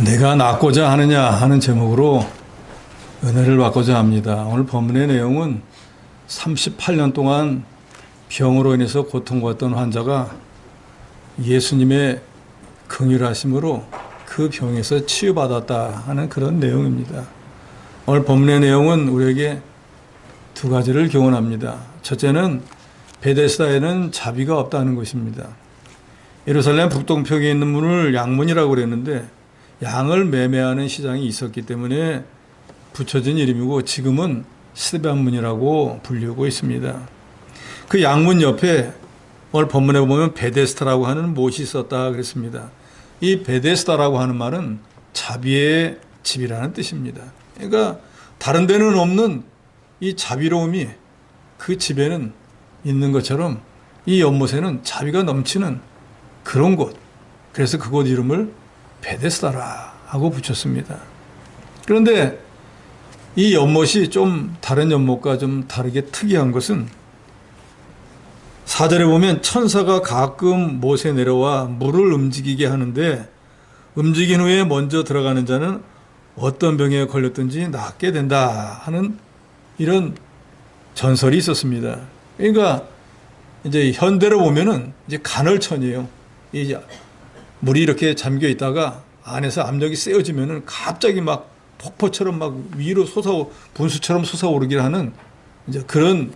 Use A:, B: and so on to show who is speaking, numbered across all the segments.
A: 내가 낫고자 하느냐 하는 제목으로 은혜를 받고자 합니다. 오늘 본문의 내용은 38년 동안 병으로 인해서 고통받던 환자가 예수님의 긍휼하심으로 그 병에서 치유받았다 하는 그런 내용입니다. 오늘 본문의 내용은 우리에게 두 가지를 교훈합니다. 첫째는 베데스다에는 자비가 없다는 것입니다. 예루살렘 북동편에 있는 문을 양문이라고 그랬는데 양을 매매하는 시장이 있었기 때문에 붙여진 이름이고 지금은 스데반문이라고 불리고 있습니다. 그 양문 옆에 오늘 본문에 보면 베데스다라고 하는 못이 있었다 그랬습니다. 이 베데스다라고 하는 말은 자비의 집이라는 뜻입니다. 그러니까 다른 데는 없는 이 자비로움이 그 집에는 있는 것처럼 이 연못에는 자비가 넘치는 그런 곳. 그래서 그곳 이름을 베데스다라 하고 붙였습니다. 그런데 이 연못이 좀 다른 연못과 좀 다르게 특이한 것은 4절에 보면 천사가 가끔 못에 내려와 물을 움직이게 하는데 움직인 후에 먼저 들어가는 자는 어떤 병에 걸렸든지 낫게 된다 하는 이런 전설이 있었습니다. 그러니까 이제 현대로 보면은 이제 간헐천이에요. 이 물이 이렇게 잠겨 있다가 안에서 압력이 세어지면은 갑자기 막 폭포처럼 막 위로 분수처럼 솟아오르게 하는 이제 그런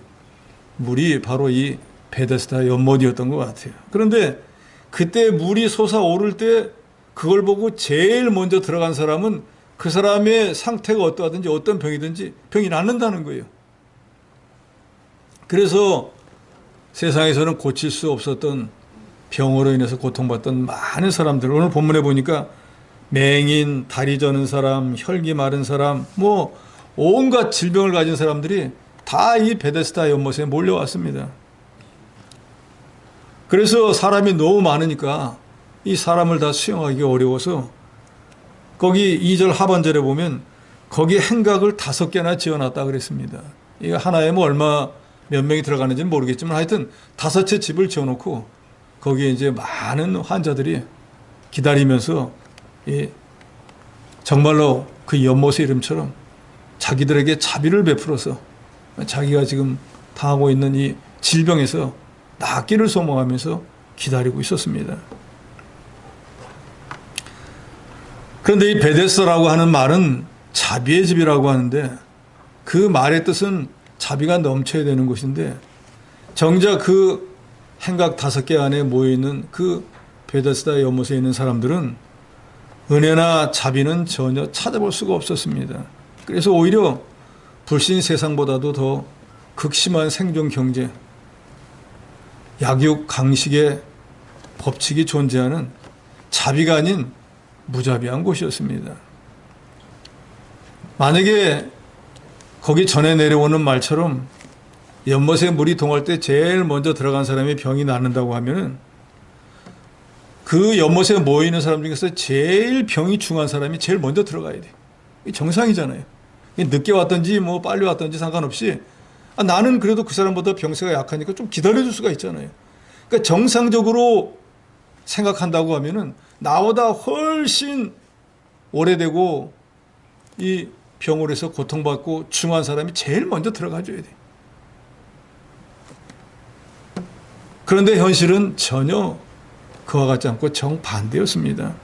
A: 물이 바로 이 베데스다 연못이었던 것 같아요. 그런데 그때 물이 솟아오를 때 그걸 보고 제일 먼저 들어간 사람은 그 사람의 상태가 어떠하든지 어떤 병이든지 병이 낫는다는 거예요. 그래서 세상에서는 고칠 수 없었던 병으로 인해서 고통받던 많은 사람들, 오늘 본문에 보니까 맹인, 다리 저는 사람, 혈기 마른 사람, 뭐 온갖 질병을 가진 사람들이 다 이 베데스다 연못에 몰려왔습니다. 그래서 사람이 너무 많으니까 이 사람을 다 수용하기 어려워서 거기 2절 하반절에 보면 거기 행각을 5개나 지어놨다 그랬습니다. 이거 하나에 뭐 몇 명이 들어가는지는 모르겠지만 하여튼 5채 집을 지어놓고 거기에 이제 많은 환자들이 기다리면서 정말로 그 연못의 이름처럼 자기들에게 자비를 베풀어서 자기가 지금 당하고 있는 이 질병에서 낫기를 소망하면서 기다리고 있었습니다. 그런데 이 베데스다라고 하는 말은 자비의 집이라고 하는데 그 말의 뜻은 자비가 넘쳐야 되는 곳인데 정작 그 행각 5개 안에 모여있는 그 베데스다 연못에 있는 사람들은 은혜나 자비는 전혀 찾아볼 수가 없었습니다. 그래서 오히려 불신 세상보다도 더 극심한 생존 경제, 약육 강식의 법칙이 존재하는 자비가 아닌 무자비한 곳이었습니다. 만약에 거기 전에 내려오는 말처럼 연못에 물이 동할 때 제일 먼저 들어간 사람이 병이 낫는다고 하면은 그 연못에 모이는 사람 중에서 제일 병이 중한 사람이 제일 먼저 들어가야 돼. 이게 정상이잖아요. 늦게 왔든지 뭐 빨리 왔든지 상관없이 나는 그래도 그 사람보다 병세가 약하니까 좀 기다려줄 수가 있잖아요. 그러니까 정상적으로 생각한다고 하면은 나보다 훨씬 오래되고 이 병으로 해서 고통받고 중한 사람이 제일 먼저 들어가줘야 돼. 그런데 현실은 전혀 그와 같지 않고 정반대였습니다.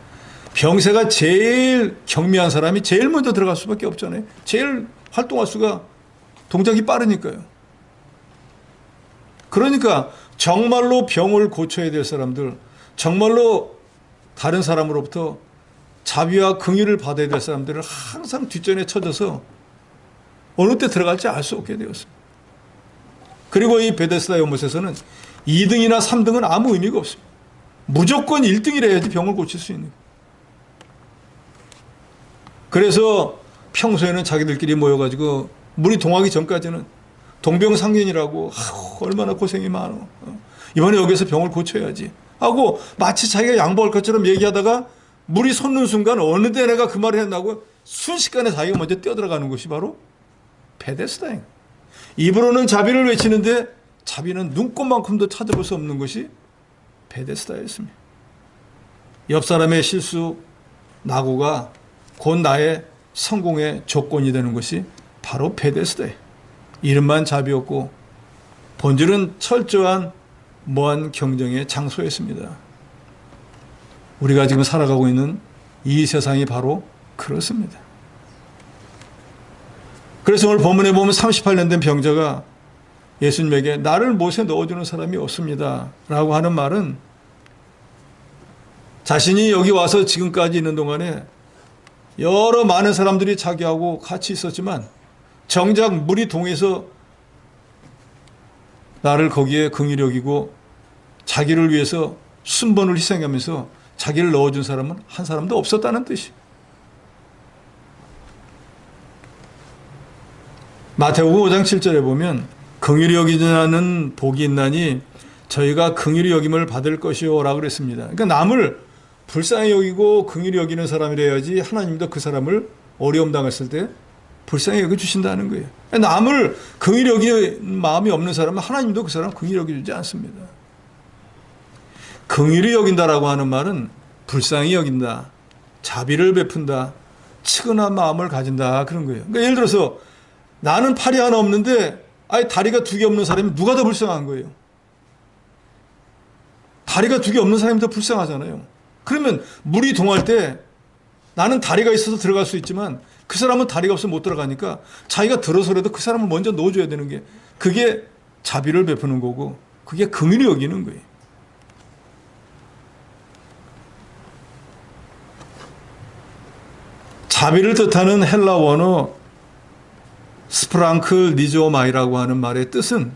A: 병세가 제일 경미한 사람이 제일 먼저 들어갈 수밖에 없잖아요. 제일 활동할 수가 동작이 빠르니까요. 그러니까 정말로 병을 고쳐야 될 사람들, 정말로 다른 사람으로부터 자비와 긍휼을 받아야 될 사람들은 항상 뒷전에 쳐져서 어느 때 들어갈지 알 수 없게 되었습니다. 그리고 이 베데스다 연못에서는 2등이나 3등은 아무 의미가 없습니다. 무조건 1등이라 해야지 병을 고칠 수 있는. 그래서 평소에는 자기들끼리 모여가지고 물이 동하기 전까지는 동병상련이라고 얼마나 고생이 많어. 이번에 여기서 병을 고쳐야지 하고 마치 자기가 양보할 것처럼 얘기하다가 물이 솟는 순간 어느 때 내가 그 말을 했나고 순식간에 자기가 먼저 뛰어들어가는 것이 바로 베데스다예요. 입으로는 자비를 외치는데 자비는 눈꽃만큼도 찾아볼 수 없는 것이 베데스다였습니다. 옆 사람의 실수, 낙오가 곧 나의 성공의 조건이 되는 것이 바로 베데스다예요. 이름만 자비였고 본질은 철저한 무한 경쟁의 장소였습니다. 우리가 지금 살아가고 있는 이 세상이 바로 그렇습니다. 그래서 오늘 본문에 보면 38년 된 병자가 예수님에게 나를 못에 넣어주는 사람이 없습니다 라고 하는 말은 자신이 여기 와서 지금까지 있는 동안에 여러 많은 사람들이 자기하고 같이 있었지만 정작 물이 동해서 나를 거기에 긍휼히 여기고 자기를 위해서 순번을 희생하면서 자기를 넣어준 사람은 한 사람도 없었다는 뜻이에요. 마태복음 5장 7절에 보면 긍휼히 여기지 않는 복이 있나니 저희가 긍휼히 여김을 받을 것이요 라고 그랬습니다. 그러니까 남을 불쌍히 여기고 긍휼히 여기는 사람이래야지 하나님도 그 사람을 어려움 당했을 때 불쌍히 여겨주신다는 거예요. 남을 긍휼히 여기는 마음이 없는 사람은 하나님도 그 사람 긍휼히 여겨주지 않습니다. 긍휼히 여긴다라고 하는 말은 불쌍히 여긴다, 자비를 베푼다, 측은한 마음을 가진다 그런 거예요. 그러니까 예를 들어서 나는 팔이 하나 없는데 아예 다리가 2개 없는 사람이 누가 더 불쌍한 거예요? 다리가 2개 없는 사람이 더 불쌍하잖아요. 그러면 물이 동할 때 나는 다리가 있어서 들어갈 수 있지만 그 사람은 다리가 없어서 못 들어가니까 자기가 들어서라도 그 사람을 먼저 넣어줘야 되는 게 그게 자비를 베푸는 거고 그게 긍휼히 여기는 거예요. 자비를 뜻하는 헬라 원어 스프랑클 니조마이라고 하는 말의 뜻은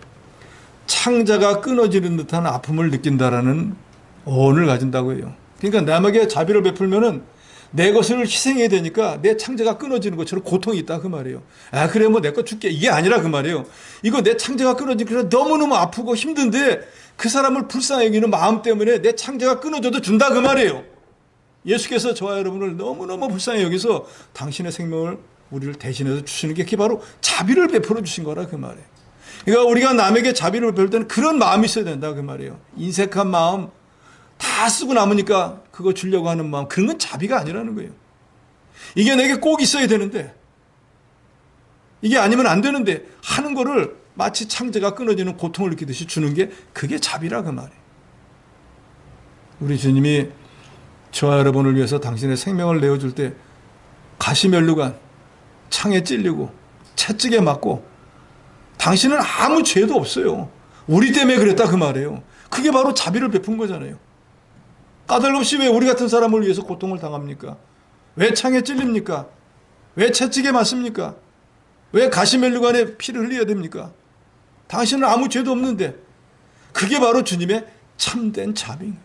A: 창자가 끊어지는 듯한 아픔을 느낀다라는 어원을 가진다고 해요. 그러니까 남에게 자비를 베풀면은 내 것을 희생해야 되니까 내 창자가 끊어지는 것처럼 고통이 있다 그 말이에요. 아 그래 뭐 내 거 줄게 이게 아니라 그 말이에요. 이거 내 창자가 끊어지니까 너무너무 아프고 힘든데 그 사람을 불쌍히 여기는 마음 때문에 내 창자가 끊어져도 준다 그 말이에요. 예수께서 저와 여러분을 너무너무 불쌍히 여기서 당신의 생명을 우리를 대신해서 주시는 게 그게 바로 자비를 베풀어 주신 거라 그 말이에요. 그러니까 우리가 남에게 자비를 베풀 때는 그런 마음이 있어야 된다 그 말이에요. 인색한 마음 다 쓰고 남으니까 그거 주려고 하는 마음 그런 건 자비가 아니라는 거예요. 이게 내게 꼭 있어야 되는데 이게 아니면 안 되는데 하는 거를 마치 창자가 끊어지는 고통을 느끼듯이 주는 게 그게 자비라 그 말이에요. 우리 주님이 저와 여러분을 위해서 당신의 생명을 내어줄 때 가시면류관 창에 찔리고 채찍에 맞고 당신은 아무 죄도 없어요. 우리 때문에 그랬다 그 말이에요. 그게 바로 자비를 베푼 거잖아요. 까닭없이 왜 우리 같은 사람을 위해서 고통을 당합니까? 왜 창에 찔립니까? 왜 채찍에 맞습니까? 왜 가시면류관에 피를 흘려야 됩니까? 당신은 아무 죄도 없는데 그게 바로 주님의 참된 자비입니다.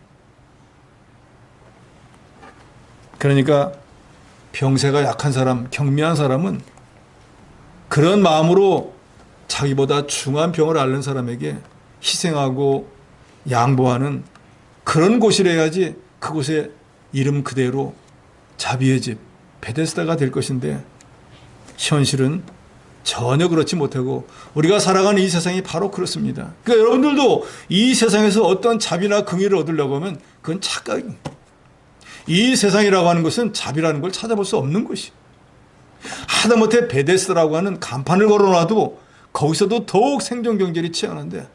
A: 그러니까 병세가 약한 사람, 경미한 사람은 그런 마음으로 자기보다 중한 병을 앓는 사람에게 희생하고 양보하는 그런 곳이라야지 그곳의 이름 그대로 자비의 집, 베데스다가 될 것인데 현실은 전혀 그렇지 못하고 우리가 살아가는 이 세상이 바로 그렇습니다. 그러니까 여러분들도 이 세상에서 어떤 자비나 긍휼을 얻으려고 하면 그건 착각입니다. 이 세상이라고 하는 것은 자비라는 걸 찾아볼 수 없는 것이. 하다못해 베데스다라고 하는 간판을 걸어놔도 거기서도 더욱 생존 경쟁이 치열한데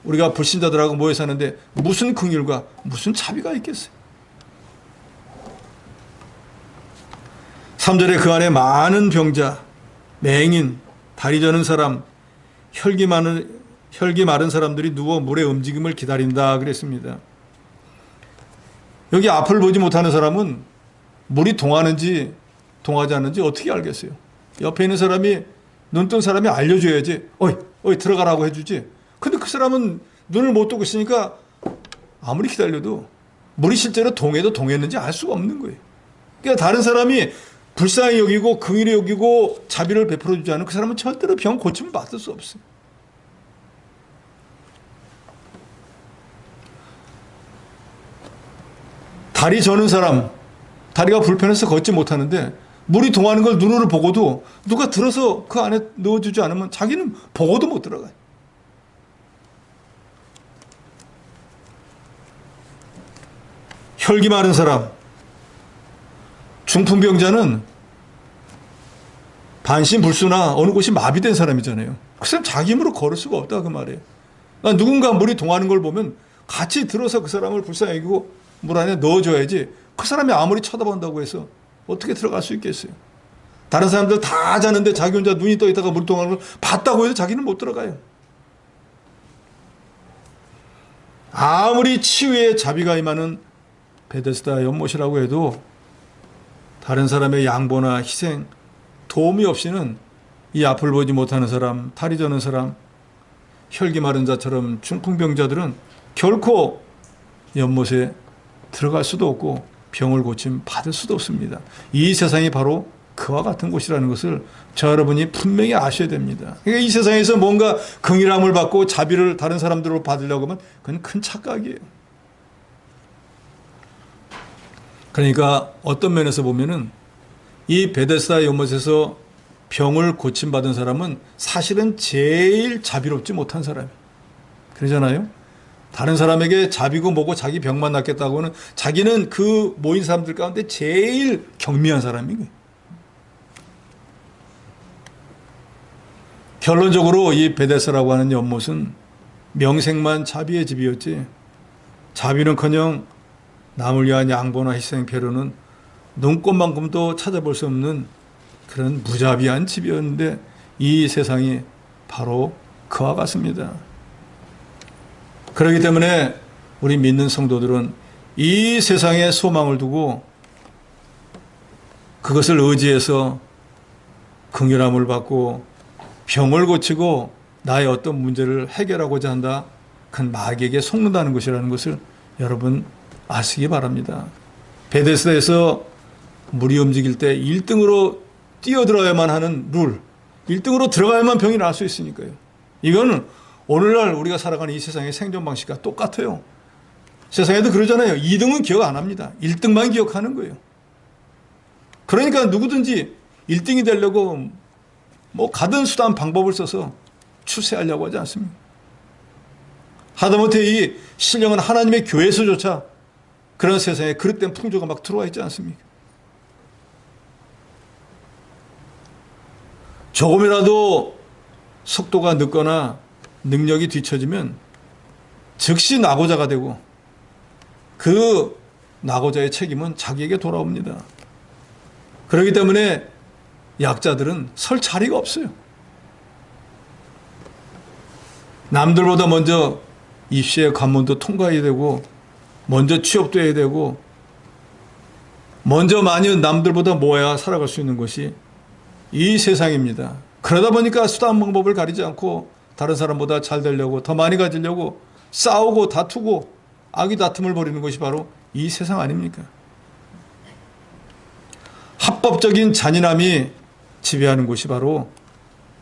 A: 우리가 불신자들하고 모여 사는데 무슨 긍휼과 무슨 자비가 있겠어요? 3절에 그 안에 많은 병자, 맹인, 다리 저는 사람, 혈기 마른 사람들이 누워 물의 움직임을 기다린다 그랬습니다. 여기 앞을 보지 못하는 사람은 물이 동하는지 동하지 않는지 어떻게 알겠어요? 옆에 있는 사람이 눈 뜬 사람이 알려줘야지 어이 들어가라고 해주지. 근데 그 사람은 눈을 못 뜨고 있으니까 아무리 기다려도 물이 실제로 동해도 동했는지 알 수가 없는 거예요. 그러니까 다른 사람이 불쌍히 여기고 긍휼히 여기고 자비를 베풀어 주지 않으면 그 사람은 절대로 병 고침을 받을 수 없어요. 다리 저는 사람, 다리가 불편해서 걷지 못하는데 물이 동하는 걸 눈으로 보고도 누가 들어서 그 안에 넣어주지 않으면 자기는 보고도 못 들어가요. 혈기 마른 사람, 중풍병자는 반신불수나 어느 곳이 마비된 사람이잖아요. 그 사람 자기 힘으로 걸을 수가 없다 그 말이에요. 그러니까 누군가 물이 동하는 걸 보면 같이 들어서 그 사람을 불쌍히 여기고 물 안에 넣어줘야지 그 사람이 아무리 쳐다본다고 해서 어떻게 들어갈 수 있겠어요. 다른 사람들 다 자는데 자기 혼자 눈이 떠 있다가 물 동하는 걸 봤다고 해도 자기는 못 들어가요. 아무리 치유의 자비가 임하는 베데스다 연못이라고 해도 다른 사람의 양보나 희생, 도움이 없이는 이 앞을 보지 못하는 사람, 다리 저는 사람, 혈기 마른 자처럼 중풍병자들은 결코 연못에 들어갈 수도 없고 병을 고침 받을 수도 없습니다. 이 세상이 바로 그와 같은 곳이라는 것을 저 여러분이 분명히 아셔야 됩니다. 그러니까 이 세상에서 뭔가 긍휼함을 받고 자비를 다른 사람들로 받으려고 하면 그건 큰 착각이에요. 그러니까 어떤 면에서 보면은 이 베데스다 연못에서 병을 고침받은 사람은 사실은 제일 자비롭지 못한 사람이에요. 그러잖아요. 다른 사람에게 자비고 뭐고 자기 병만 낫겠다고는 자기는 그 모인 사람들 가운데 제일 경미한 사람이에요. 결론적으로 이 베데스다라고 하는 연못은 명색만 자비의 집이었지 자비는커녕 남을 위한 양보나 희생 배려는 눈꽃만큼도 찾아볼 수 없는 그런 무자비한 집이었는데 이 세상이 바로 그와 같습니다. 그렇기 때문에 우리 믿는 성도들은 이 세상에 소망을 두고 그것을 의지해서 긍휼함을 받고 병을 고치고 나의 어떤 문제를 해결하고자 한다. 큰 마귀에게 속는다는 것이라는 것을 여러분 아시기 바랍니다. 베데스다에서 물이 움직일 때 1등으로 뛰어들어야만 하는 룰, 1등으로 들어가야만 병이 날 수 있으니까요. 이거는 오늘날 우리가 살아가는 이 세상의 생존 방식과 똑같아요. 세상에도 그러잖아요. 2등은 기억 안 합니다. 1등만 기억하는 거예요. 그러니까 누구든지 1등이 되려고 뭐 가든 수단 방법을 써서 출세하려고 하지 않습니다. 하다못해 이 신령한 하나님의 교회에서조차 그런 세상에 그릇된 풍조가 막 들어와 있지 않습니까? 조금이라도 속도가 늦거나 능력이 뒤처지면 즉시 낙오자가 되고 그 낙오자의 책임은 자기에게 돌아옵니다. 그렇기 때문에 약자들은 설 자리가 없어요. 남들보다 먼저 입시의 관문도 통과해야 되고 먼저 취업도 해야 되고 먼저 많이 남들보다 모아야 살아갈 수 있는 것이 이 세상입니다. 그러다 보니까 수단 방법을 가리지 않고 다른 사람보다 잘 되려고 더 많이 가지려고 싸우고 다투고 악의 다툼을 벌이는 것이 바로 이 세상 아닙니까? 합법적인 잔인함이 지배하는 곳이 바로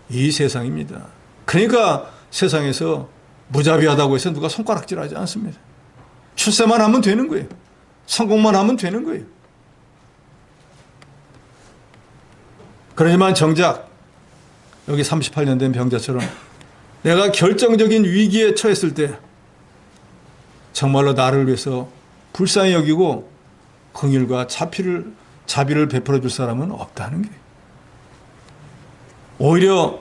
A: 이 세상입니다. 그러니까 세상에서 무자비하다고 해서 누가 손가락질하지 않습니다. 출세만 하면 되는 거예요. 성공만 하면 되는 거예요. 그러지만 정작 여기 38년 된 병자처럼 내가 결정적인 위기에 처했을 때 정말로 나를 위해서 불쌍히 여기고 긍휼과 자비를 베풀어 줄 사람은 없다는 게 오히려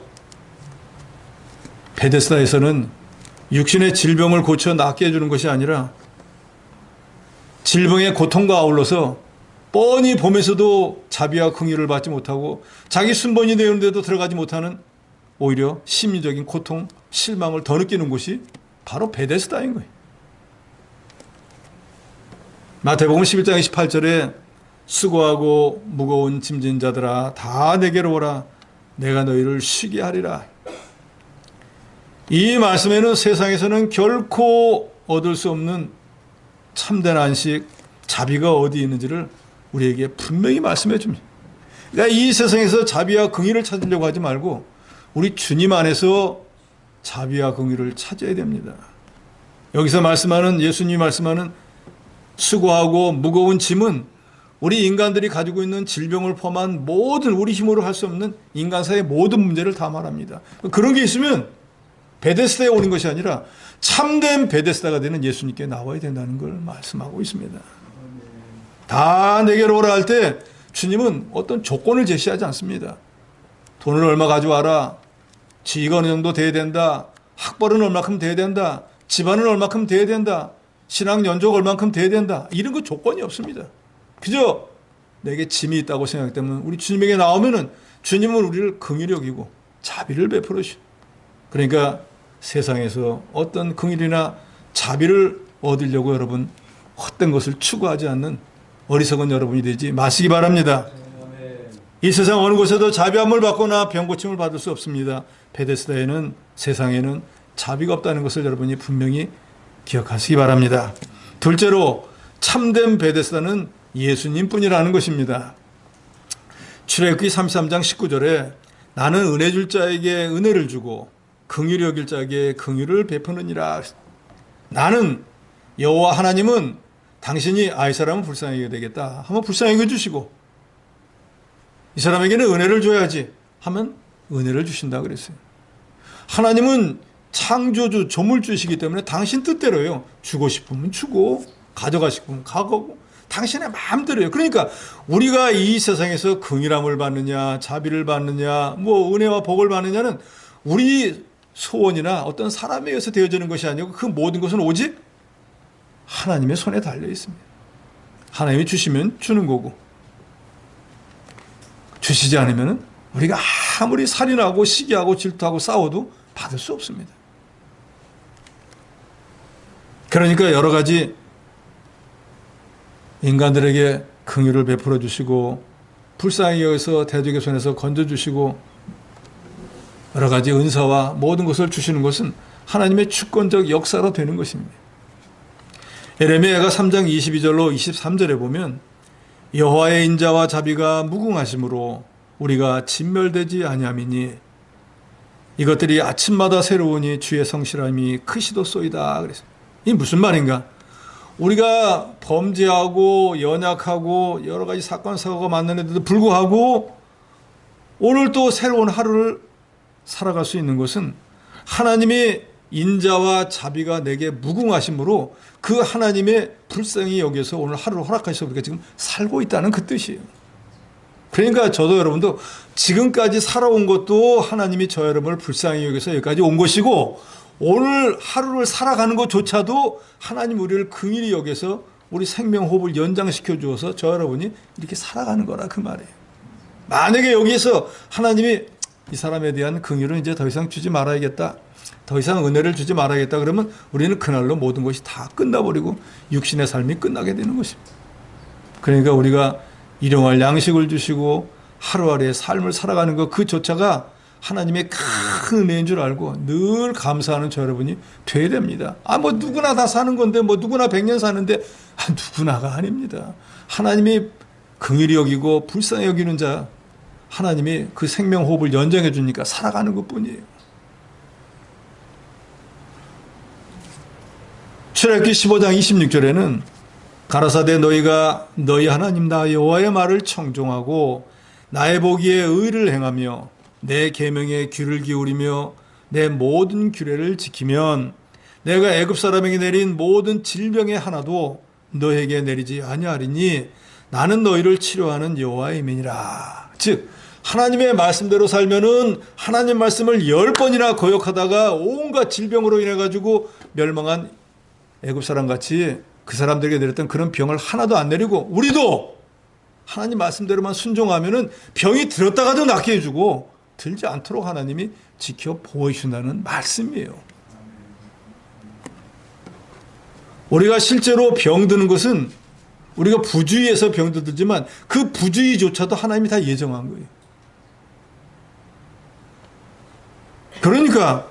A: 베데스다에서는 육신의 질병을 고쳐 낫게 해주는 것이 아니라 질병의 고통과 아울러서 뻔히 보면서도 자비와 긍휼을 받지 못하고 자기 순번이 되는데도 들어가지 못하는 오히려 심리적인 고통, 실망을 더 느끼는 곳이 바로 베데스다인 거예요. 마태복음 11장 28절에 수고하고 무거운 짐진 자들아 다 내게로 오라 내가 너희를 쉬게 하리라. 이 말씀에는 세상에서는 결코 얻을 수 없는 참된 안식, 자비가 어디 있는지를 우리에게 분명히 말씀해 줍니다. 그러니까 이 세상에서 자비와 긍휼을 찾으려고 하지 말고 우리 주님 안에서 자비와 긍휼을 찾아야 됩니다. 여기서 말씀하는 예수님이 말씀하는 수고하고 무거운 짐은 우리 인간들이 가지고 있는 질병을 포함한 모든 우리 힘으로 할 수 없는 인간사의 모든 문제를 다 말합니다. 그런 게 있으면 베데스다에 오는 것이 아니라 참된 베데스다가 되는 예수님께 나와야 된다는 걸 말씀하고 있습니다. 다 내게로 오라 할 때 주님은 어떤 조건을 제시하지 않습니다. 돈을 얼마 가져와라. 지위가 어느 정도 돼야 된다. 학벌은 얼마큼 돼야 된다. 집안은 얼마큼 돼야 된다. 신앙 연조가 얼마큼 돼야 된다. 이런 거 조건이 없습니다. 그저 내게 짐이 있다고 생각하기 때문에 우리 주님에게 나오면은 주님은 우리를 긍휼히 여기고 자비를 베풀어 주시고, 그러니까 세상에서 어떤 긍휼이나 자비를 얻으려고 여러분 헛된 것을 추구하지 않는 어리석은 여러분이 되지 마시기 바랍니다. 이 세상 어느 곳에도 자비함을 받거나 병고침을 받을 수 없습니다. 베데스다에는, 세상에는 자비가 없다는 것을 여러분이 분명히 기억하시기 바랍니다. 둘째로 참된 베데스다는 예수님뿐이라는 것입니다. 출애굽기 33장 19절에 나는 은혜 줄 자에게 은혜를 주고 긍휼히 여길 자에게 긍휼을 베푸느니라. 나는 여호와 하나님은 당신이 이 사람은 불쌍히 여겨야 되겠다 하면 불쌍히 여겨주시고, 이 사람에게는 은혜를 줘야지 하면 은혜를 주신다 그랬어요. 하나님은 창조주, 조물주시기 때문에 당신 뜻대로요. 주고 싶으면 주고 가져가고 싶으면 가져가고 당신의 마음대로요. 그러니까 우리가 이 세상에서 긍휼함을 받느냐, 자비를 받느냐, 뭐 은혜와 복을 받느냐는 우리 소원이나 어떤 사람에 의해서 되어지는 것이 아니고 그 모든 것은 오직 하나님의 손에 달려 있습니다. 하나님이 주시면 주는 거고, 주시지 않으면 우리가 아무리 살인하고 시기하고 질투하고 싸워도 받을 수 없습니다. 그러니까 여러 가지 인간들에게 긍휼을 베풀어 주시고 불쌍히 여기서 대적의 손에서 건져주시고 여러 가지 은사와 모든 것을 주시는 것은 하나님의 주권적 역사로 되는 것입니다. 예레미야가 3장 22절로 23절에 보면 여호와의 인자와 자비가 무궁하심으로 우리가 진멸되지 아니함이니 이것들이 아침마다 새로우니 주의 성실함이 크시도소이다 그랬어요. 이게 무슨 말인가? 우리가 범죄하고 연약하고 여러 가지 사건 사고가 많은데도 불구하고 오늘 또 새로운 하루를 살아갈 수 있는 것은 하나님의 인자와 자비가 내게 무궁하심으로 그 하나님의 불쌍히 여기서 오늘 하루를 허락하셔서 우리가 지금 살고 있다는 그 뜻이에요. 그러니까 저도 여러분도 지금까지 살아온 것도 하나님이 저 여러분을 불쌍히 여기서 여기까지 온 것이고, 오늘 하루를 살아가는 것조차도 하나님 우리를 긍휼히 여기서 우리 생명 호흡을 연장시켜 주어서 저 여러분이 이렇게 살아가는 거라 그 말이에요. 만약에 여기서 하나님이 이 사람에 대한 긍휼은 이제 더 이상 주지 말아야겠다, 더 이상 은혜를 주지 말아야겠다 그러면 우리는 그날로 모든 것이 다 끝나버리고 육신의 삶이 끝나게 되는 것입니다. 그러니까 우리가 일용할 양식을 주시고 하루하루의 삶을 살아가는 것 그조차가 하나님의 큰 은혜인 줄 알고 늘 감사하는 저 여러분이 돼야 됩니다. 뭐 누구나 다 사는 건데, 뭐 누구나 100년 사는데, 누구나가 아닙니다. 하나님이 긍휼히 여기고 불쌍히 여기는 자, 하나님이 그 생명 호흡을 연장해 주니까 살아가는 것뿐이에요. 출애굽기 15장 26절에는 가라사대 너희가 너희 하나님 나 여호와의 말을 청종하고 나의 보기에 의를 행하며 내 계명에 귀를 기울이며 내 모든 규례를 지키면 내가 애굽 사람에게 내린 모든 질병의 하나도 너에게 내리지 아니하리니 나는 너희를 치료하는 여호와임이니라. 즉 하나님의 말씀대로 살면은 하나님 말씀을 10번이나 거역하다가 온갖 질병으로 인해 가지고 멸망한 애굽 사람 같이 그 사람들에게 내렸던 그런 병을 하나도 안 내리고, 우리도 하나님 말씀대로만 순종하면은 병이 들었다가도 낫게 해주고 들지 않도록 하나님이 지켜 보호해준다는 말씀이에요. 우리가 실제로 병드는 것은 우리가 부주의해서 병들지만 그 부주의조차도 하나님이 다 예정한 거예요. 그러니까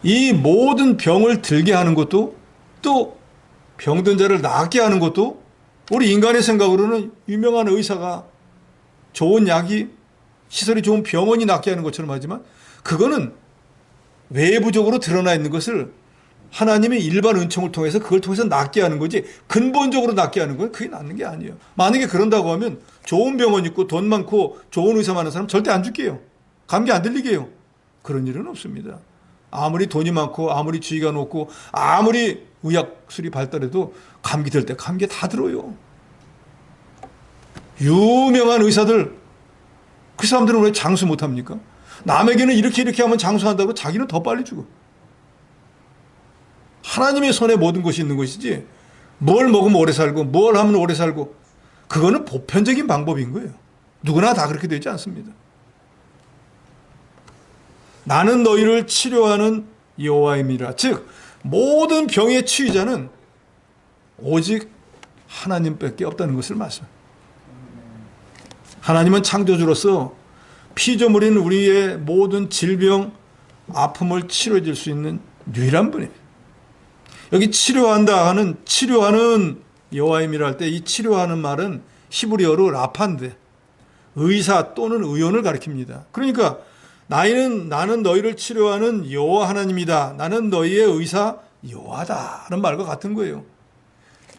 A: 이 모든 병을 들게 하는 것도, 또 병든 자를 낫게 하는 것도 우리 인간의 생각으로는 유명한 의사가 좋은 약이, 시설이 좋은 병원이 낫게 하는 것처럼 하지만 그거는 외부적으로 드러나 있는 것을 하나님의 일반 은총을 통해서 그걸 통해서 낫게 하는 거지, 근본적으로 낫게 하는 건 그게 낫는 게 아니에요. 만약에 그런다고 하면 좋은 병원 있고 돈 많고 좋은 의사 많은 사람 절대 안 줄게요. 감기 안 들리게 해요. 그런 일은 없습니다. 아무리 돈이 많고 아무리 주의가 높고 아무리 의학술이 발달해도 감기 들 때 감기 다 들어요. 유명한 의사들, 그 사람들은 왜 장수 못합니까? 남에게는 이렇게 하면 장수한다고 자기는 더 빨리 죽어. 하나님의 손에 모든 것이 있는 것이지, 뭘 먹으면 오래 살고 뭘 하면 오래 살고, 그거는 보편적인 방법인 거예요. 누구나 다 그렇게 되지 않습니다. 나는 너희를 치료하는 여호와임이라. 즉 모든 병의 치유자는 오직 하나님밖에 없다는 것을 말씀합니다. 하나님은 창조주로서 피조물인 우리의 모든 질병, 아픔을 치료해 줄 수 있는 유일한 분입니다. 여기 치료한다 하는, 치료하는 여호와임이라 할 때 이 치료하는 말은 히브리어로 라파인데 의사 또는 의원을 가리킵니다. 그러니까 나는 너희를 치료하는 여호와 하나님이다. 나는 너희의 의사 여호와다라는 말과 같은 거예요.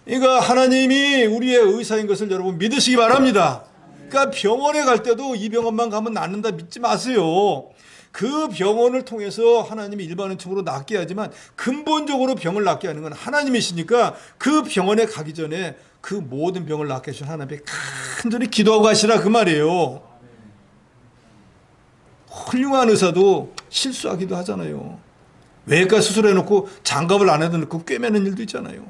A: 그러니까 하나님이 우리의 의사인 것을 여러분 믿으시기 바랍니다. 그러니까 병원에 갈 때도 이 병원만 가면 낫는다 믿지 마세요. 그 병원을 통해서 하나님이 일반인적으로 낫게 하지만 근본적으로 병을 낫게 하는 건 하나님이시니까 그 병원에 가기 전에 그 모든 병을 낫게 해주신 하나님께 간절히 기도하고 가시라 그 말이에요. 훌륭한 의사도 실수하기도 하잖아요. 외과 수술해놓고 장갑을 안에다 넣고 꿰매는 일도 있잖아요.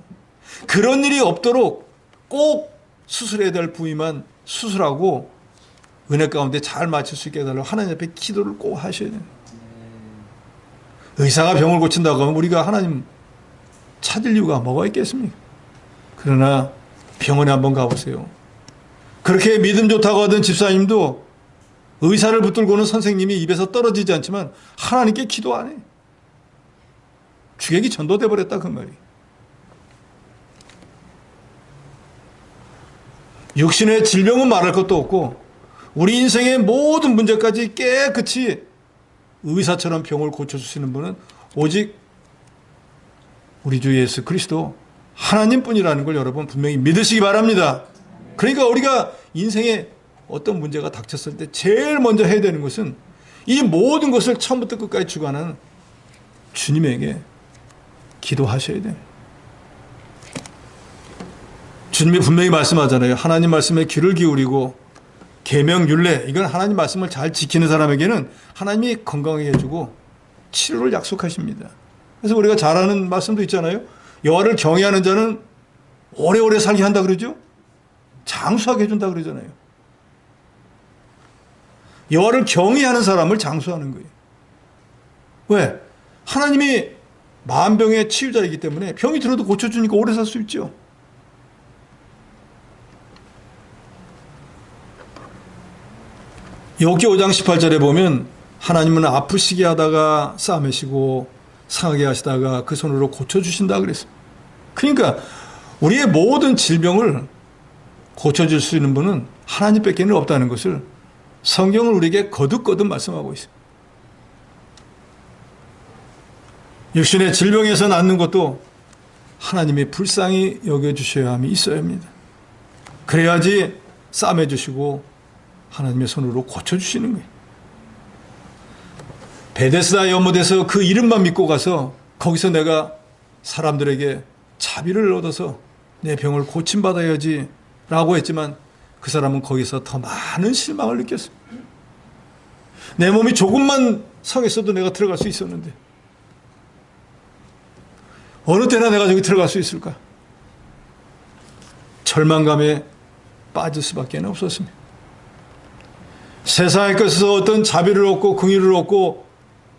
A: 그런 일이 없도록 꼭 수술해야 될 부위만 수술하고 은혜 가운데 잘 맞출 수 있게 해달라고 하나님 앞에 기도를 꼭 하셔야 돼요. 의사가 병을 고친다고 하면 우리가 하나님 찾을 이유가 뭐가 있겠습니까? 그러나 병원에 한번 가보세요. 그렇게 믿음 좋다고 하던 집사님도 의사를 붙들고는 선생님이 입에서 떨어지지 않지만 하나님께 기도 안 해. 주객이 전도돼 버렸다 그 말이. 육신의 질병은 말할 것도 없고 우리 인생의 모든 문제까지 깨끗이 의사처럼 병을 고쳐주시는 분은 오직 우리 주 예수 그리스도 하나님뿐이라는 걸 여러분 분명히 믿으시기 바랍니다. 그러니까 우리가 인생에 어떤 문제가 닥쳤을 때 제일 먼저 해야 되는 것은 이 모든 것을 처음부터 끝까지 주관하는 주님에게 기도하셔야 돼요. 주님이 분명히 말씀하잖아요. 하나님 말씀에 귀를 기울이고 계명 율례, 이건 하나님 말씀을 잘 지키는 사람에게는 하나님이 건강하게 해주고 치료를 약속하십니다. 그래서 우리가 잘 아는 말씀도 있잖아요. 여호와를 경외하는 자는 오래오래 살게 한다 그러죠. 장수하게 해준다 그러잖아요. 여호와를 경외하는 사람을 장수하는 거예요. 왜? 하나님이 만병의 치유자이기 때문에 병이 들어도 고쳐주니까 오래 살 수 있죠. 욥기 5장 18절에 보면 하나님은 아프시게 하다가 싸매시고 상하게 하시다가 그 손으로 고쳐주신다 그랬습니다. 그러니까 우리의 모든 질병을 고쳐줄 수 있는 분은 하나님밖에는 없다는 것을 성경은 우리에게 거듭거듭 말씀하고 있습니다. 육신의 질병에서 낫는 것도 하나님이 불쌍히 여겨주셔야 함이 있어야 합니다. 그래야지 싸매주시고 하나님의 손으로 고쳐주시는 거예요. 베데스다 연못에서 그 이름만 믿고 가서 거기서 내가 사람들에게 자비를 얻어서 내 병을 고침받아야지 라고 했지만 그 사람은 거기서 더 많은 실망을 느꼈습니다. 내 몸이 조금만 성했어도 내가 들어갈 수 있었는데 어느 때나 내가 저기 들어갈 수 있을까? 절망감에 빠질 수밖에 없었습니다. 세상의 것에서 어떤 자비를 얻고 긍휼을 얻고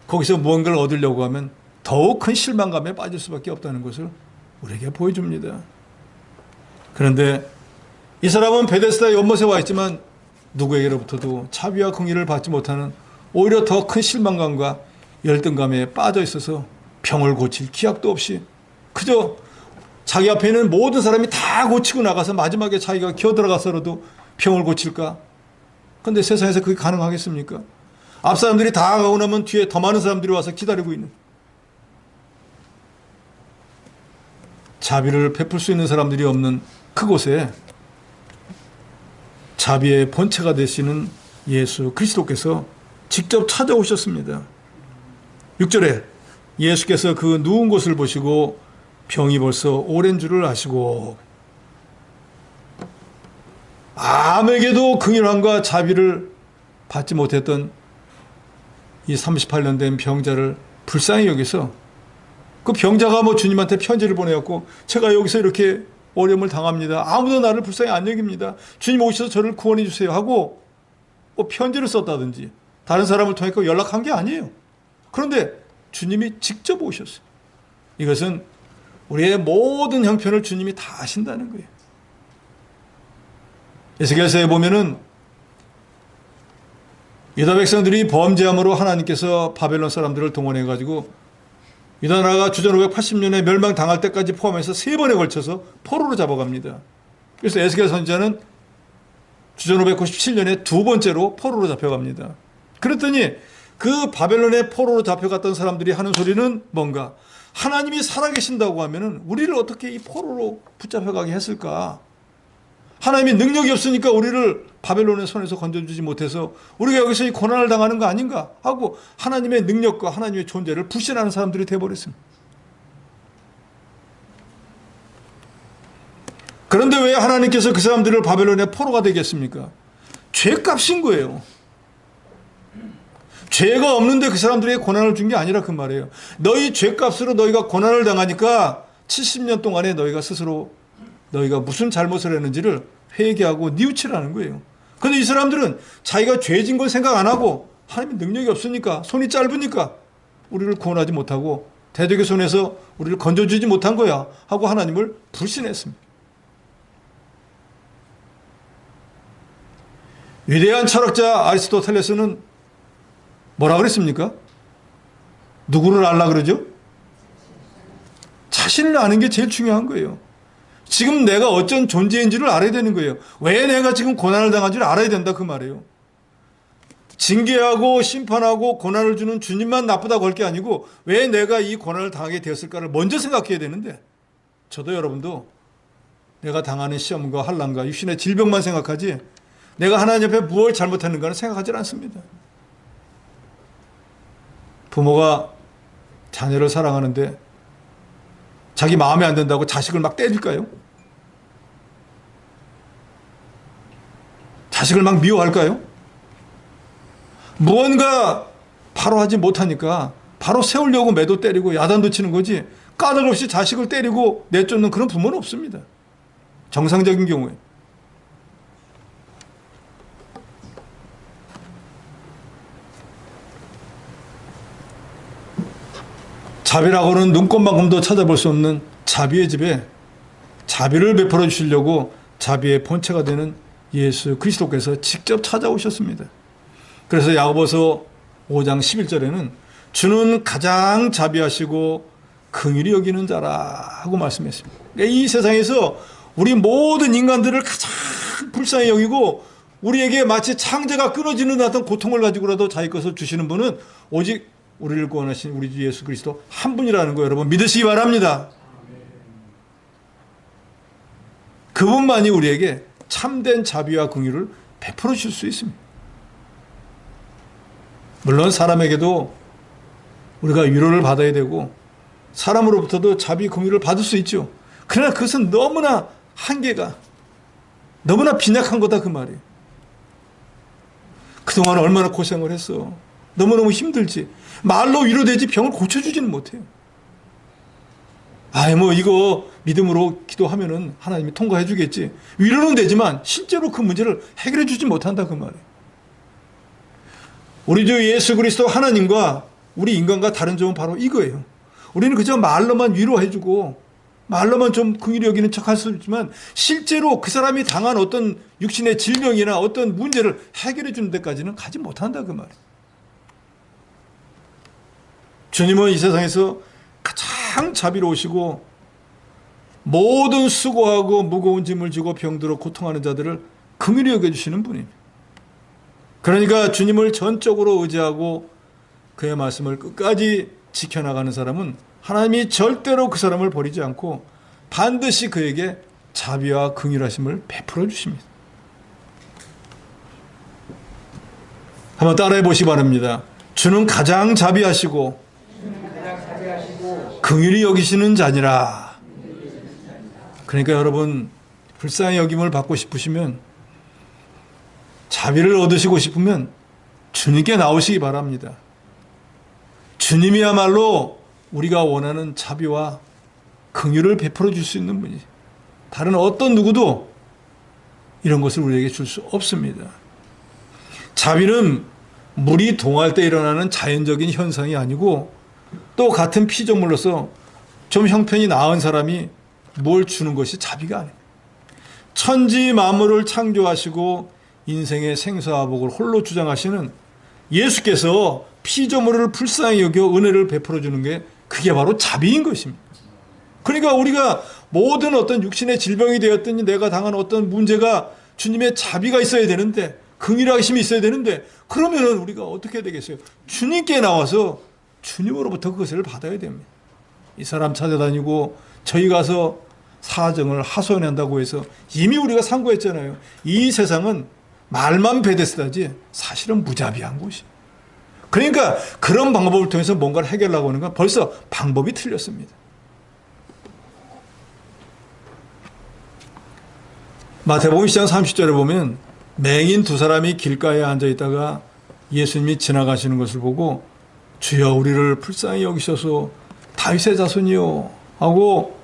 A: 거기서 무언가를 얻으려고 하면 더욱 큰 실망감에 빠질 수밖에 없다는 것을 우리에게 보여줍니다. 그런데 이 사람은 베데스다 연못에 와 있지만 누구에게로부터도 자비와 긍휼을 받지 못하는 오히려 더 큰 실망감과 열등감에 빠져 있어서 병을 고칠 기약도 없이 그저 자기 앞에 있는 모든 사람이 다 고치고 나가서 마지막에 자기가 기어들어가서라도 병을 고칠까? 그런데 세상에서 그게 가능하겠습니까? 앞 사람들이 다 가고 나면 뒤에 더 많은 사람들이 와서 기다리고 있는, 자비를 베풀 수 있는 사람들이 없는 그곳에 자비의 본체가 되시는 예수 그리스도께서 직접 찾아오셨습니다. 6절에 예수께서 그 누운 곳을 보시고 병이 벌써 오랜 줄을 아시고 아무에게도 긍휼함과 자비를 받지 못했던 이 38년 된 병자를 불쌍히 여기서 그 병자가 뭐 주님한테 편지를 보내갖고 제가 여기서 이렇게 어려움을 당합니다. 아무도 나를 불쌍히 안 여깁니다. 주님 오셔서 저를 구원해 주세요 하고 뭐 편지를 썼다든지 다른 사람을 통해 연락한 게 아니에요. 그런데 주님이 직접 오셨어요. 이것은 우리의 모든 형편을 주님이 다 아신다는 거예요. 에스겔서에 보면은 유다 백성들이 범죄함으로 하나님께서 바벨론 사람들을 동원해가지고 유다 나라가 주전 580년에 멸망당할 때까지 포함해서 3번에 걸쳐서 포로로 잡아갑니다. 그래서 에스겔 선지자는 주전 597년에 2번째로 포로로 잡혀갑니다. 그랬더니 그 바벨론에 포로로 잡혀갔던 사람들이 하는 소리는 뭔가? 하나님이 살아계신다고 하면은 우리를 어떻게 이 포로로 붙잡혀가게 했을까? 하나님이 능력이 없으니까 우리를 바벨론의 손에서 건져주지 못해서 우리가 여기서 이 고난을 당하는 거 아닌가 하고 하나님의 능력과 하나님의 존재를 불신하는 사람들이 되어버렸습니다. 그런데 왜 하나님께서 그 사람들을 바벨론의 포로가 되겠습니까? 죄값인 거예요. 죄가 없는데 그 사람들에게 고난을 준 게 아니라 그 말이에요. 너희 죄값으로 너희가 고난을 당하니까 70년 동안에 너희가 스스로 너희가 무슨 잘못을 했는지를 회개하고 뉘우치라는 거예요. 그런데 이 사람들은 자기가 죄진 걸 생각 안 하고 하나님의 능력이 없으니까 손이 짧으니까 우리를 구원하지 못하고 대적의 손에서 우리를 건져주지 못한 거야 하고 하나님을 불신했습니다. 위대한 철학자 아리스토텔레스는 뭐라 그랬습니까? 누구를 알라 그러죠? 자신을 아는 게 제일 중요한 거예요. 지금 내가 어쩐 존재인지를 알아야 되는 거예요. 왜 내가 지금 고난을 당한지를 알아야 된다 그 말이에요. 징계하고 심판하고 고난을 주는 주님만 나쁘다고 할 게 아니고 왜 내가 이 고난을 당하게 되었을까를 먼저 생각해야 되는데 저도 여러분도 내가 당하는 시험과 환난과 육신의 질병만 생각하지 내가 하나님 앞에 무엇을 잘못했는가는 생각하지 않습니다. 부모가 자녀를 사랑하는데 자기 마음에 안 든다고 자식을 막 때릴까요? 자식을 막 미워할까요? 무언가 바로 하지 못하니까 바로 세우려고 매도 때리고 야단도 치는 거지 까닭없이 자식을 때리고 내쫓는 그런 부모는 없습니다. 정상적인 경우에. 자비라고는 눈꽃만큼도 찾아볼 수 없는 자비의 집에 자비를 베풀어 주시려고 자비의 본체가 되는 예수 그리스도께서 직접 찾아오셨습니다. 그래서 야고보서 5장 11절에는 주는 가장 자비하시고 긍휼히 여기는 자라 하고 말씀했습니다. 이 세상에서 우리 모든 인간들을 가장 불쌍히 여기고 우리에게 마치 창자가 끊어지는 듯한 고통을 가지고라도 자기 것을 주시는 분은 오직 우리를 구원하신 우리 주 예수 그리스도 한 분이라는 거 여러분 믿으시기 바랍니다. 그분만이 우리에게 참된 자비와 긍휼을 베풀어 주실 수 있습니다. 물론 사람에게도 우리가 위로를 받아야 되고 사람으로부터도 자비 긍휼을 받을 수 있죠. 그러나 그것은 너무나 한계가 너무나 빈약한 거다 그 말이에요. 그동안 얼마나 고생을 했어. 너무너무 힘들지. 말로 위로되지 병을 고쳐주지는 못해요. 뭐 이거 믿음으로 기도하면은 하나님이 통과해 주겠지. 위로는 되지만 실제로 그 문제를 해결해 주지 못한다 그 말이에요. 우리 주 예수 그리스도 하나님과 우리 인간과 다른 점은 바로 이거예요. 우리는 그저 말로만 위로해 주고 말로만 좀 긍휼히 여기는 척할 수 있지만 실제로 그 사람이 당한 어떤 육신의 질병이나 어떤 문제를 해결해 주는 데까지는 가지 못한다 그 말이에요. 주님은 이 세상에서 가장 자비로우시고 모든 수고하고 무거운 짐을 지고 병들어 고통하는 자들을 긍휼히 여겨주시는 분입니다. 그러니까 주님을 전적으로 의지하고 그의 말씀을 끝까지 지켜나가는 사람은 하나님이 절대로 그 사람을 버리지 않고 반드시 그에게 자비와 긍휼하심을 베풀어 주십니다. 한번 따라해 보시기 바랍니다. 주는 가장 자비하시고 긍휼히 여기시는 자니라. 그러니까 여러분 불쌍히 여김을 받고 싶으시면 자비를 얻으시고 싶으면 주님께 나오시기 바랍니다. 주님이야말로 우리가 원하는 자비와 긍휼을 베풀어 줄 수 있는 분이지, 다른 어떤 누구도 이런 것을 우리에게 줄 수 없습니다. 자비는 물이 동할 때 일어나는 자연적인 현상이 아니고, 또 같은 피조물로서 좀 형편이 나은 사람이 뭘 주는 것이 자비가 아닙니다. 천지 만물을 창조하시고 인생의 생사화복을 홀로 주장하시는 예수께서 피조물을 불쌍히 여겨 은혜를 베풀어 주는 게, 그게 바로 자비인 것입니다. 그러니까 우리가 모든 어떤 육신의 질병이 되었더니 내가 당한 어떤 문제가 주님의 자비가 있어야 되는데, 긍휼하심이 있어야 되는데, 그러면은 우리가 어떻게 해야 되겠어요? 주님께 나와서 주님으로부터 그것을 받아야 됩니다. 이 사람 찾아다니고 저희 가서 사정을 하소연한다고 해서 이미 우리가 상고했잖아요. 이 세상은 말만 베데스다지 사실은 무자비한 곳이에요. 그러니까 그런 방법을 통해서 뭔가를 해결하려고 하는 건 벌써 방법이 틀렸습니다. 마태복음 10장 30절에 보면 맹인 두 사람이 길가에 앉아 있다가 예수님이 지나가시는 것을 보고 주여 우리를 불쌍히 여기셔서 다윗의 자손이요 하고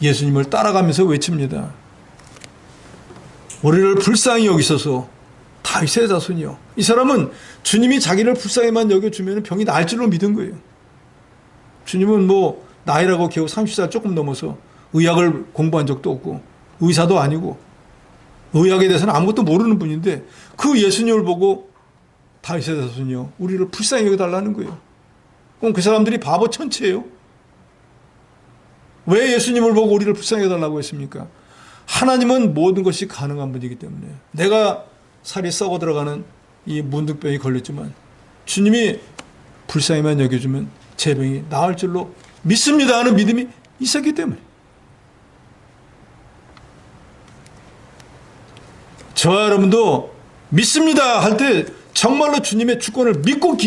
A: 예수님을 따라가면서 외칩니다. 우리를 불쌍히 여기셔서 다윗의 자손이요. 이 사람은 주님이 자기를 불쌍히만 여겨주면 병이 나을 줄로 믿은 거예요. 주님은 뭐 나이라고 겨우 30살 조금 넘어서 의학을 공부한 적도 없고 의사도 아니고 의학에 대해서는 아무것도 모르는 분인데, 그 예수님을 보고 다윗의 자손이요 우리를 불쌍히 여겨달라는 거예요. 그럼 그 사람들이 바보 천치예요. 왜 예수님을 보고 우리를 불쌍히 여겨달라고 했습니까? 하나님은 모든 것이 가능한 분이기 때문에. 내가 살이 썩어 들어가는 이 문둥병이 걸렸지만 주님이 불쌍히만 여겨주면 제 병이 나을 줄로 믿습니다 하는 믿음이 있었기 때문에. 저와 여러분도 믿습니다 할 때 정말로 주님의 주권을 믿고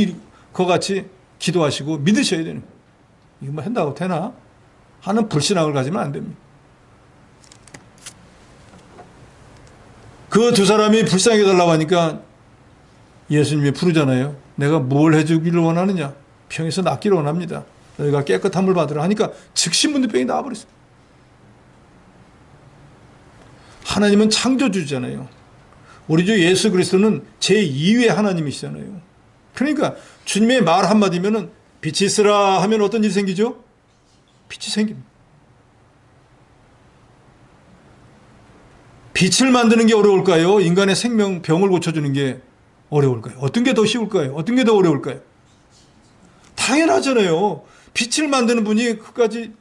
A: 그같이 기도하시고 믿으셔야 되는 거예요. 이거 뭐 한다고 되나? 하는 불신앙을 가지면 안 됩니다. 그 두 사람이 불쌍히 해달라고 하니까 예수님이 부르잖아요. 내가 뭘 해주기를 원하느냐? 병에서 낫기를 원합니다. 너희가 깨끗한 물 받으라 하니까 즉시 문둥병이 나와버렸어요. 하나님은 창조주잖아요. 우리 주 예수 그리스도는 제2의 하나님이시잖아요. 그러니까 주님의 말 한마디면은 빛이 있으라 하면 어떤 일이 생기죠? 빛이 생깁니다. 빛을 만드는 게 어려울까요? 인간의 생명, 병을 고쳐주는 게 어려울까요? 어떤 게 더 쉬울까요? 어떤 게 더 어려울까요? 당연하잖아요. 빛을 만드는 분이 그까지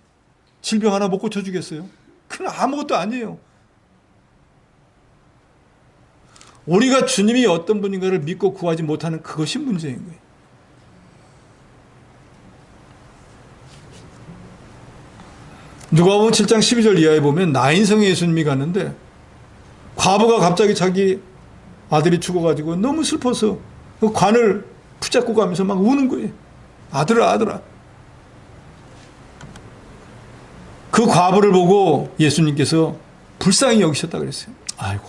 A: 질병 하나 못 고쳐주겠어요? 그건 아무것도 아니에요. 우리가 주님이 어떤 분인가를 믿고 구하지 못하는 그것이 문제인 거예요. 누가복음 7장 12절 이하에 보면 나인성에 예수님이 갔는데 과부가 갑자기 자기 아들이 죽어가지고 너무 슬퍼서 그 관을 붙잡고 가면서 막 우는 거예요. 아들아 아들아. 그 과부를 보고 예수님께서 불쌍히 여기셨다 그랬어요. 아이고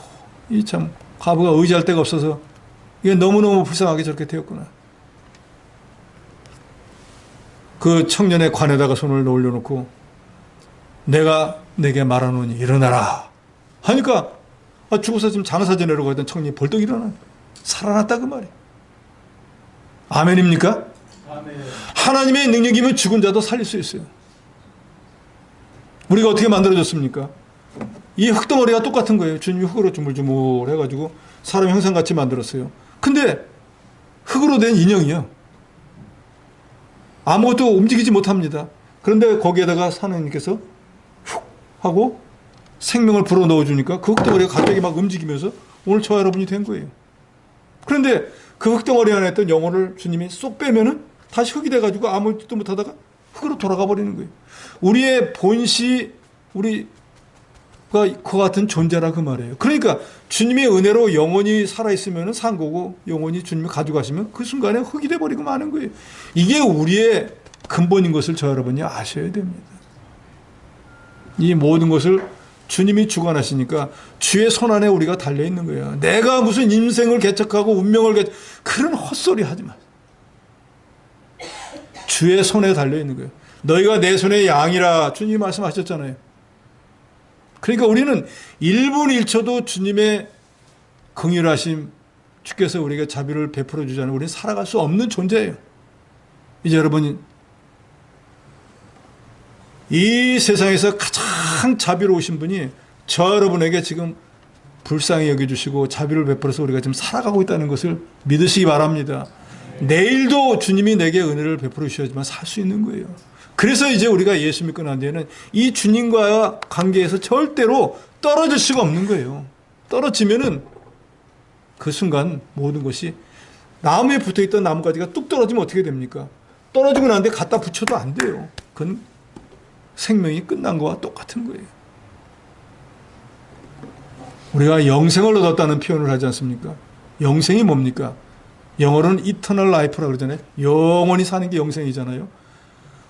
A: 이 참 과부가 의지할 데가 없어서 이게 너무너무 불쌍하게 저렇게 되었구나. 그 청년의 관에다가 손을 올려놓고 내가 내게 말하노니 일어나라 하니까 죽어서 지금 장사 지내려고 하던 청년이 벌떡 일어나 살아났다 그 말이에요. 아멘입니까? 아멘. 하나님의 능력이면 죽은 자도 살릴 수 있어요. 우리가 어떻게 만들어졌습니까? 이 흙덩어리가 똑같은 거예요. 주님이 흙으로 주물주물 해가지고 사람 형상같이 만들었어요. 근데 흙으로 된 인형이요. 아무것도 움직이지 못합니다. 그런데 거기에다가 하나님께서 훅 하고 생명을 불어 넣어주니까 그 흙덩어리가 갑자기 막 움직이면서 오늘 저와 여러분이 된 거예요. 그런데 그 흙덩어리 안에 있던 영혼을 주님이 쏙 빼면은 다시 흙이 돼가지고 아무것도 못하다가 흙으로 돌아가 버리는 거예요. 우리의 본시, 우리가 그와 같은 존재라 그 말이에요. 그러니까 주님의 은혜로 영혼이 살아있으면 산 거고 영혼이 주님이 가져가시면 그 순간에 흙이 돼버리고 마는 거예요. 이게 우리의 근본인 것을 저 여러분이 아셔야 됩니다. 이 모든 것을 주님이 주관하시니까 주의 손안에 우리가 달려있는 거예요. 내가 무슨 인생을 개척하고 운명을 그런 헛소리 하지 마. 주의 손에 달려있는 거예요. 너희가 내 손의 양이라 주님이 말씀하셨잖아요. 그러니까 우리는 1분 1초도 주님의 긍휼하심, 주께서 우리에게 자비를 베풀어 주지 않으면 우리는 살아갈 수 없는 존재예요. 이제 여러분, 이 세상에서 가장 자비로우신 분이 저 여러분에게 지금 불쌍히 여겨주시고 자비를 베풀어서 우리가 지금 살아가고 있다는 것을 믿으시기 바랍니다. 내일도 주님이 내게 은혜를 베풀어 주셔야지만 살 수 있는 거예요. 그래서 이제 우리가 예수 믿고 난 뒤에는 이 주님과 관계에서 절대로 떨어질 수가 없는 거예요. 떨어지면은 그 순간 모든 것이 나무에 붙어있던 나뭇가지가 뚝 떨어지면 어떻게 됩니까? 떨어지고 난 뒤에 갖다 붙여도 안 돼요. 그건 생명이 끝난 거와 똑같은 거예요. 우리가 영생을 얻었다는 표현을 하지 않습니까? 영생이 뭡니까? 영어로는 eternal life라고 그러잖아요. 영원히 사는 게 영생이잖아요.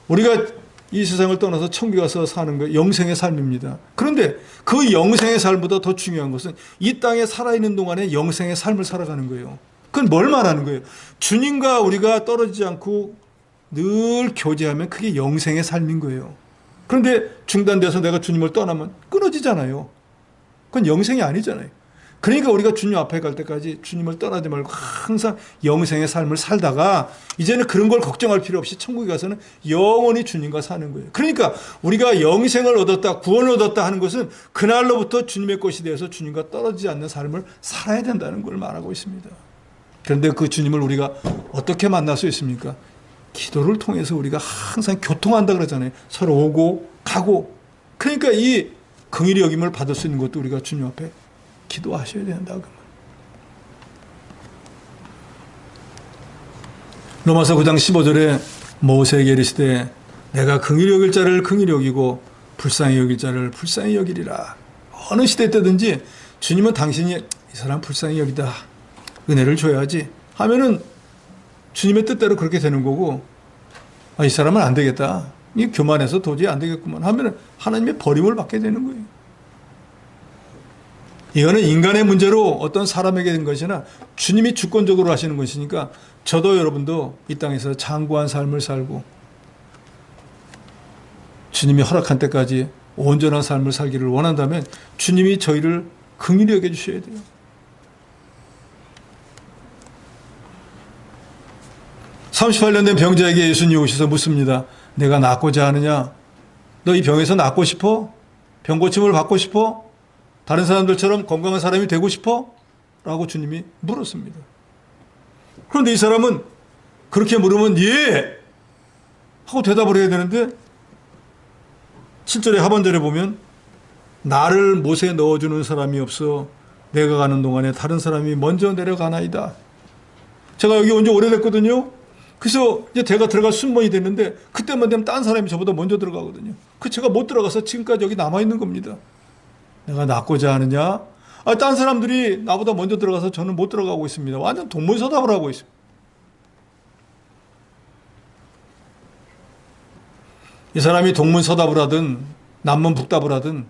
A: 우리가 이 세상을 떠나서 천국에 가서 사는 거 영생의 삶입니다. 그런데 그 영생의 삶보다 더 중요한 것은 이 땅에 살아있는 동안에 영생의 삶을 살아가는 거예요. 그건 뭘 말하는 거예요? 주님과 우리가 떨어지지 않고 늘 교제하면 그게 영생의 삶인 거예요. 그런데 중단돼서 내가 주님을 떠나면 끊어지잖아요. 그건 영생이 아니잖아요. 그러니까 우리가 주님 앞에 갈 때까지 주님을 떠나지 말고 항상 영생의 삶을 살다가 이제는 그런 걸 걱정할 필요 없이 천국에 가서는 영원히 주님과 사는 거예요. 그러니까 우리가 영생을 얻었다, 구원을 얻었다 하는 것은 그날로부터 주님의 것이 되어서 주님과 떨어지지 않는 삶을 살아야 된다는 걸 말하고 있습니다. 그런데 그 주님을 우리가 어떻게 만날 수 있습니까? 기도를 통해서 우리가 항상 교통한다 그러잖아요. 서로 오고 가고. 그러니까 이 긍휼히 여김을 받을 수 있는 것도 우리가 주님 앞에 기도하셔야 된다. 로마서 9장 15절에 모세에게 이르시되 내가 긍휼히 여길 자를 긍휼히 여기고 불쌍히 여길 자를 불쌍히 여기리라. 어느 시대 때든지 주님은 당신이 이 사람 불쌍히 여기다, 은혜를 줘야지 하면은 주님의 뜻대로 그렇게 되는 거고, 이 사람은 안 되겠다, 이 교만해서 도저히 안 되겠구만 하면은 하나님의 버림을 받게 되는 거예요. 이거는 인간의 문제로 어떤 사람에게 된 것이나 주님이 주권적으로 하시는 것이니까 저도 여러분도 이 땅에서 장구한 삶을 살고 주님이 허락한 때까지 온전한 삶을 살기를 원한다면 주님이 저희를 긍휼히 여겨주셔야 돼요. (38년) 된 병자에게 예수님이 오셔서 묻습니다. 내가 낫고자 하느냐? 너 이 병에서 낫고 싶어? 병 고침을 받고 싶어? 다른 사람들처럼 건강한 사람이 되고 싶어? 라고 주님이 물었습니다. 그런데 이 사람은 그렇게 물으면 예! 하고 대답을 해야 되는데 7절의 하반절에 보면 나를 못에 넣어주는 사람이 없어 내가 가는 동안에 다른 사람이 먼저 내려가나이다. 제가 여기 온 지 오래됐거든요. 그래서 이제 제가 들어갈 순번이 됐는데 그때만 되면 딴 사람이 저보다 먼저 들어가거든요. 그 제가 못 들어가서 지금까지 여기 남아있는 겁니다. 내가 낫고자 하느냐? 딴 사람들이 나보다 먼저 들어가서 저는 못 들어가고 있습니다. 완전 동문서답을 하고 있어요. 이 사람이 동문서답을 하든 남문북답을 하든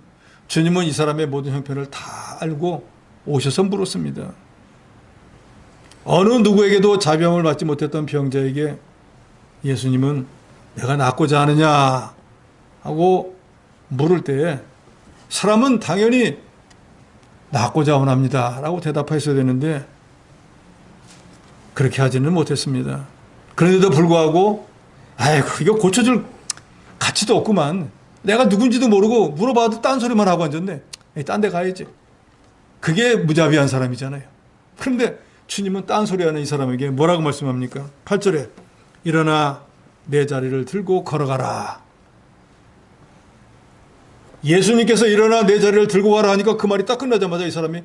A: 주님은 이 사람의 모든 형편을 다 알고 오셔서 물었습니다. 어느 누구에게도 자병을 받지 못했던 병자에게 예수님은 내가 낫고자 하느냐 하고 물을 때 사람은 당연히 낫고자 원합니다 라고 대답했어야 되는데 그렇게 하지는 못했습니다. 그런데도 불구하고 아이고 이거 고쳐줄 가치도 없구만, 내가 누군지도 모르고 물어봐도 딴소리만 하고 앉았네, 딴 데 가야지. 그게 무자비한 사람이잖아요. 그런데 주님은 딴소리하는 이 사람에게 뭐라고 말씀합니까? 8절에 일어나 내 자리를 들고 걸어가라. 예수님께서 일어나 내 자리를 들고 가라 하니까 그 말이 딱 끝나자마자 이 사람이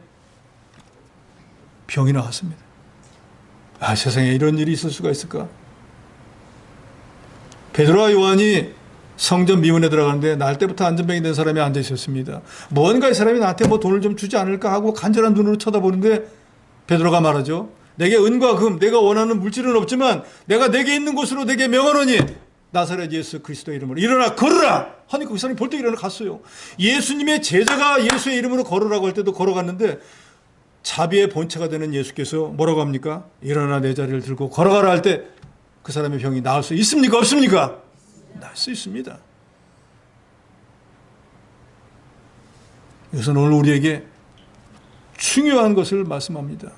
A: 병이 나왔습니다. 세상에 이런 일이 있을 수가 있을까? 베드로와 요한이 성전 미문에 들어가는데 날 때부터 안전병이 된 사람이 앉아 있었습니다. 뭔가 이 사람이 나한테 뭐 돈을 좀 주지 않을까 하고 간절한 눈으로 쳐다보는데 베드로가 말하죠. 내게 은과 금, 내가 원하는 물질은 없지만 내가 내게 있는 곳으로 내게 명하노니 나사렛 예수 그리스도의 이름으로 일어나 걸으라 하니까 그 사람이 벌떡 일어나 갔어요. 예수님의 제자가 예수의 이름으로 걸으라고 할 때도 걸어갔는데 자비의 본체가 되는 예수께서 뭐라고 합니까? 일어나 내 자리를 들고 걸어가라 할 때 그 사람의 병이 나을 수 있습니까? 없습니까? 나을 수 있습니다. 이것은 오늘 우리에게 중요한 것을 말씀합니다.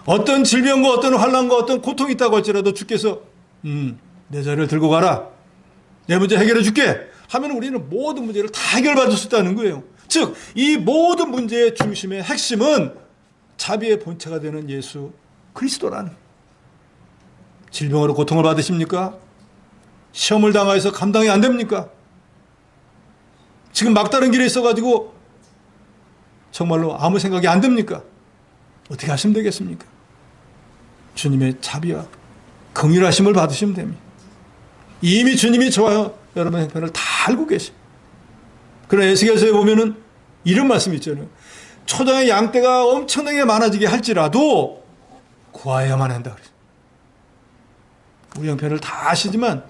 A: 어떤 질병과 어떤 환난과 어떤 고통이 있다고 할지라도 주께서 내 자리를 들고 가라. 내 문제 해결해 줄게. 하면 우리는 모든 문제를 다 해결받을 수 있다는 거예요. 즉, 이 모든 문제의 중심의 핵심은 자비의 본체가 되는 예수 그리스도라는. 질병으로 고통을 받으십니까? 시험을 당하여서 감당이 안 됩니까? 지금 막다른 길에 있어가지고 정말로 아무 생각이 안 듭니까? 어떻게 하시면 되겠습니까? 주님의 자비와 긍휼하심을 받으시면 됩니다. 이미 주님이 저와 여러분의 형편을 다 알고 계십니다. 그러나 에스겔서에 보면은 이런 말씀이 있잖아요. 초장의 양떼가 엄청나게 많아지게 할지라도 구하여야만 한다 그랬어요. 우리 형편을 다 아시지만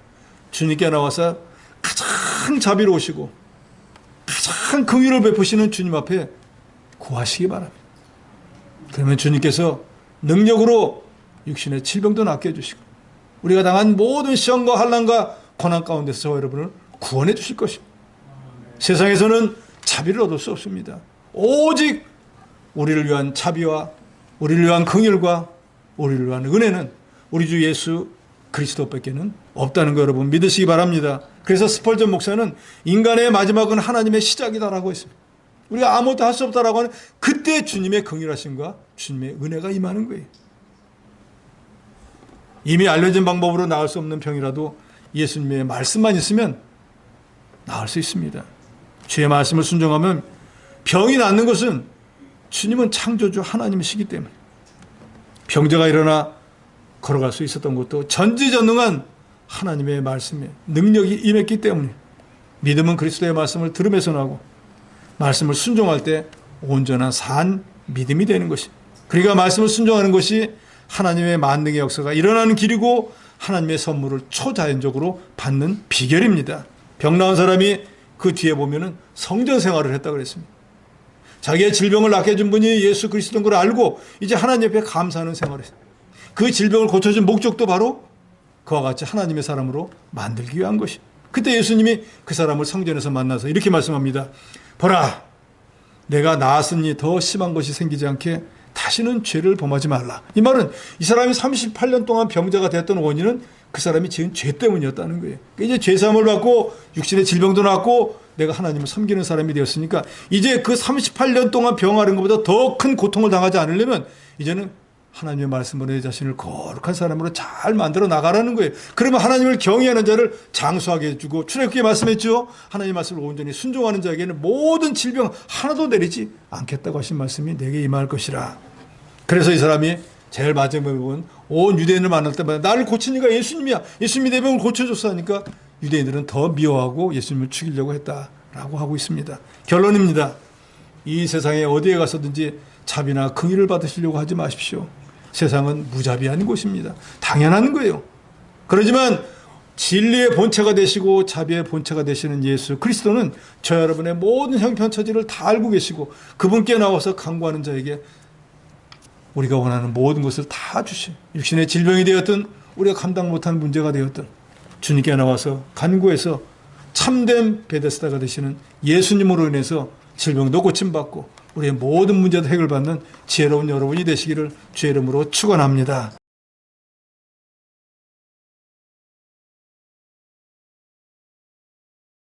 A: 주님께 나와서 가장 자비로우시고 가장 긍휼을 베푸시는 주님 앞에 구하시기 바랍니다. 그러면 주님께서 능력으로 육신의 질병도 낫게 해주시고 우리가 당한 모든 시험과 환난과 고난 가운데서 저와 여러분을 구원해 주실 것입니다. 세상에서는 자비를 얻을 수 없습니다. 오직 우리를 위한 자비와 우리를 위한 긍휼과 우리를 위한 은혜는 우리 주 예수 그리스도밖에는 없다는 거 여러분 믿으시기 바랍니다. 그래서 스펄전 목사는 인간의 마지막은 하나님의 시작이다라고 했습니다. 우리가 아무것도 할 수 없다라고 하는 그때 주님의 긍휼하심과 주님의 은혜가 임하는 거예요. 이미 알려진 방법으로 나을 수 없는 병이라도 예수님의 말씀만 있으면 나을 수 있습니다. 주의 말씀을 순종하면 병이 낫는 것은 주님은 창조주 하나님이시기 때문에 병자가 일어나 걸어갈 수 있었던 것도 전지전능한 하나님의 말씀에 능력이 임했기 때문에 믿음은 그리스도의 말씀을 들음에서 나고 말씀을 순종할 때 온전한 산 믿음이 되는 것입니다. 그러니까 말씀을 순종하는 것이 하나님의 만능의 역사가 일어나는 길이고 하나님의 선물을 초자연적으로 받는 비결입니다. 병 나은 사람이 그 뒤에 보면은 성전 생활을 했다고 그랬습니다. 자기의 질병을 낫게 해준 분이 예수 그리스도인 걸 알고 이제 하나님 옆에 감사하는 생활을 했습니다. 그 질병을 고쳐준 목적도 바로 그와 같이 하나님의 사람으로 만들기 위한 것입니다. 그때 예수님이 그 사람을 성전에서 만나서 이렇게 말씀합니다. 보라, 내가 나았으니 더 심한 것이 생기지 않게 다시는 죄를 범하지 말라. 이 말은 이 사람이 38년 동안 병자가 됐던 원인은 그 사람이 지은 죄 때문이었다는 거예요. 그러니까 이제 죄사함을 받고 육신의 질병도 낫고 내가 하나님을 섬기는 사람이 되었으니까 이제 그 38년 동안 병하는 것보다 더 큰 고통을 당하지 않으려면 이제는 하나님의 말씀으로 내 자신을 거룩한 사람으로 잘 만들어 나가라는 거예요. 그러면 하나님을 경외하는 자를 장수하게 해주고 출애굽기에 말씀했죠. 하나님의 말씀을 온전히 순종하는 자에게는 모든 질병 하나도 내리지 않겠다고 하신 말씀이 내게 임할 것이라. 그래서 이 사람이 제일 마지막에 보면 온 유대인을 만날 때마다 나를 고친 이가 예수님이야. 예수님이 내 병을 고쳐줬어 하니까 유대인들은 더 미워하고 예수님을 죽이려고 했다라고 하고 있습니다. 결론입니다. 이 세상에 어디에 가서든지 자비나 긍휼을 받으시려고 하지 마십시오. 세상은 무자비한 곳입니다. 당연한 거예요. 그렇지만 진리의 본체가 되시고 자비의 본체가 되시는 예수 그리스도는 저 여러분의 모든 형편처지를 다 알고 계시고 그분께 나와서 간구하는 자에게 우리가 원하는 모든 것을 다 주시. 육신의 질병이 되었든 우리가 감당 못하는 문제가 되었든 주님께 나와서 간구해서 참된 베데스다가 되시는 예수님으로 인해서 질병도 고침받고 우리의 모든 문제도 해결받는 지혜로운 여러분이 되시기를 주의 이름으로 축원합니다.